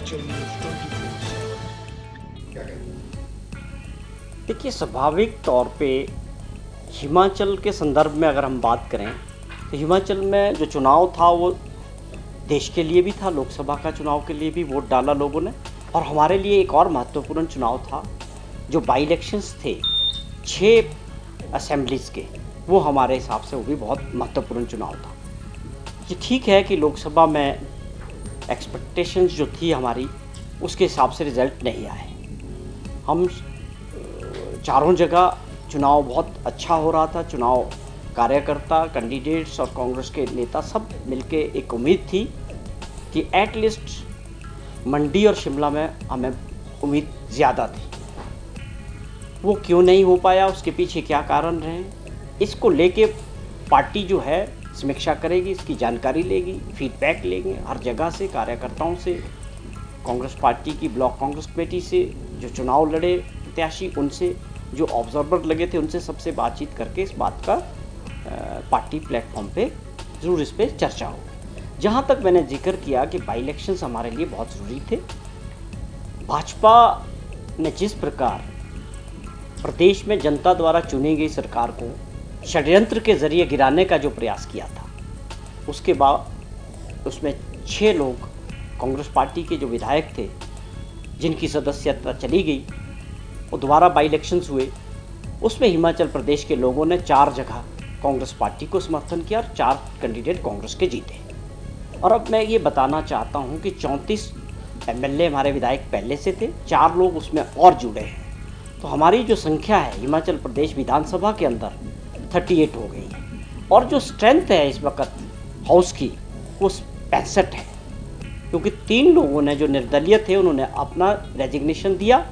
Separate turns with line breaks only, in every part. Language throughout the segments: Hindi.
हिमाचल न्यूज़ 24/7 क्या कहते हैं?
देखिए, स्वाभाविक तौर पे हिमाचल के संदर्भ में अगर हम बात करें तो हिमाचल में जो चुनाव था वो देश के लिए भी था, लोकसभा का चुनाव के लिए भी वोट डाला लोगों ने। और हमारे लिए एक और महत्वपूर्ण चुनाव था, जो बाई इलेक्शंस थे 6 असेंबलीज़ के, वो हमारे हिसाब से वो भी बहुत महत्वपूर्ण चुनाव था। ये ठीक है कि लोकसभा में एक्सपेक्टेशंस जो थी हमारी, उसके हिसाब से रिज़ल्ट नहीं आए। हम चारों जगह चुनाव बहुत अच्छा हो रहा था। चुनाव कार्यकर्ता, कैंडिडेट्स और कांग्रेस के नेता सब मिलके एक उम्मीद थी कि एटलीस्ट मंडी और शिमला में हमें उम्मीद ज़्यादा थी। वो क्यों नहीं हो पाया, उसके पीछे क्या कारण रहे, इसको लेके पार्टी जो है समीक्षा करेगी, इसकी जानकारी लेगी, फीडबैक लेंगे हर जगह से, कार्यकर्ताओं से, कांग्रेस पार्टी की ब्लॉक कांग्रेस कमेटी से, जो चुनाव लड़े प्रत्याशी उनसे, जो ऑब्जर्वर लगे थे उनसे, सबसे बातचीत करके इस बात का पार्टी प्लेटफॉर्म पे ज़रूर इस पर चर्चा हो। जहाँ तक मैंने जिक्र किया कि बाई इलेक्शंस हमारे लिए बहुत ज़रूरी थे। भाजपा ने जिस प्रकार प्रदेश में जनता द्वारा चुनी गई सरकार को षड्यंत्र के जरिए गिराने का जो प्रयास किया था, उसके बाद उसमें 6 लोग कांग्रेस पार्टी के जो विधायक थे, जिनकी सदस्यता चली गई, वो दोबारा बाई इलेक्शंस हुए। उसमें हिमाचल प्रदेश के लोगों ने 4 जगह कांग्रेस पार्टी को समर्थन किया और 4 कैंडिडेट कांग्रेस के जीते। और अब मैं ये बताना चाहता हूँ कि 34 एमएलए हमारे विधायक पहले से थे, 4 लोग उसमें और जुड़े हैं। तो हमारी जो संख्या है हिमाचल प्रदेश विधानसभा के अंदर 38 हो गई है। और जो स्ट्रेंथ है इस वक्त हाउस की, वो 65 है, क्योंकि 3 लोगों ने जो निर्दलीय थे उन्होंने अपना रेजिग्नेशन दिया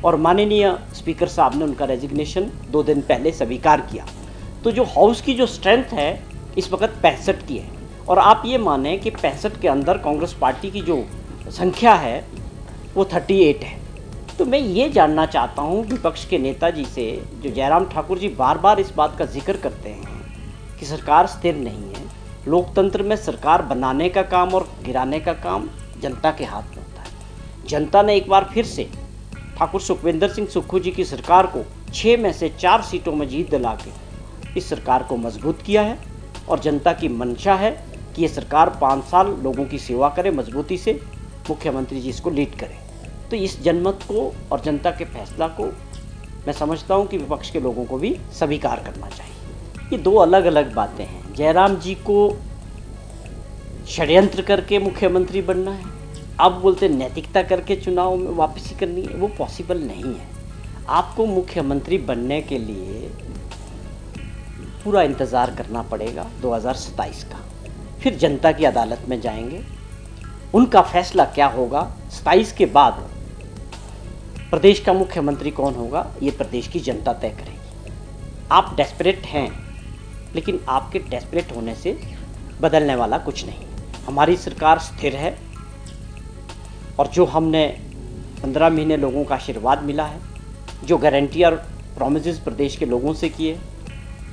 और माननीय स्पीकर साहब ने उनका रेजिग्नेशन 2 दिन पहले स्वीकार किया। तो जो हाउस की जो स्ट्रेंथ है इस वक्त 65 की है। और आप ये माने कि 65 के अंदर कांग्रेस पार्टी की जो संख्या है वो 38 है। तो मैं ये जानना चाहता हूँ विपक्ष के नेताजी से, जो जयराम ठाकुर जी बार बार इस बात का जिक्र करते हैं कि सरकार स्थिर नहीं है। लोकतंत्र में सरकार बनाने का काम और गिराने का काम जनता के हाथ में होता है। जनता ने एक बार फिर से ठाकुर सुखविंदर सिंह सुक्खू जी की सरकार को 6 में से 4 सीटों में जीत दिला के इस सरकार को मजबूत किया है। और जनता की मंशा है कि ये सरकार 5 साल लोगों की सेवा करे, मजबूती से मुख्यमंत्री जी इसको लीड करें। तो इस जनमत को और जनता के फैसला को मैं समझता हूँ कि विपक्ष के लोगों को भी स्वीकार करना चाहिए। ये 2 अलग अलग बातें हैं। जयराम जी को षड्यंत्र करके मुख्यमंत्री बनना है, अब बोलते नैतिकता करके चुनाव में वापसी करनी है, वो पॉसिबल नहीं है। आपको मुख्यमंत्री बनने के लिए पूरा इंतज़ार करना पड़ेगा 2027 का। फिर जनता की अदालत में जाएंगे, उनका फैसला क्या होगा। 27 के बाद प्रदेश का मुख्यमंत्री कौन होगा, ये प्रदेश की जनता तय करेगी। आप डेस्परेट हैं, लेकिन आपके डेस्परेट होने से बदलने वाला कुछ नहीं। हमारी सरकार स्थिर है और जो हमने 15 महीने लोगों का आशीर्वाद मिला है, जो गारंटी और प्रॉमिसेस प्रदेश के लोगों से किए,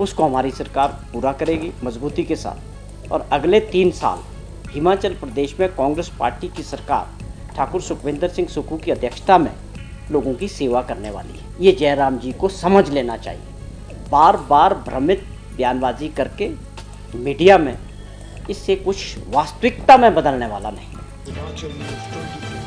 उसको हमारी सरकार पूरा करेगी मजबूती के साथ। और अगले 3 साल हिमाचल प्रदेश में कांग्रेस पार्टी की सरकार ठाकुर सुखविंदर सिंह सुक्खू की अध्यक्षता में लोगों की सेवा करने वाली है। ये जयराम जी को समझ लेना चाहिए। बार बार भ्रमित बयानबाजी करके मीडिया में, इससे कुछ वास्तविकता में बदलने वाला नहीं।
हिमाचल न्यूज़ 24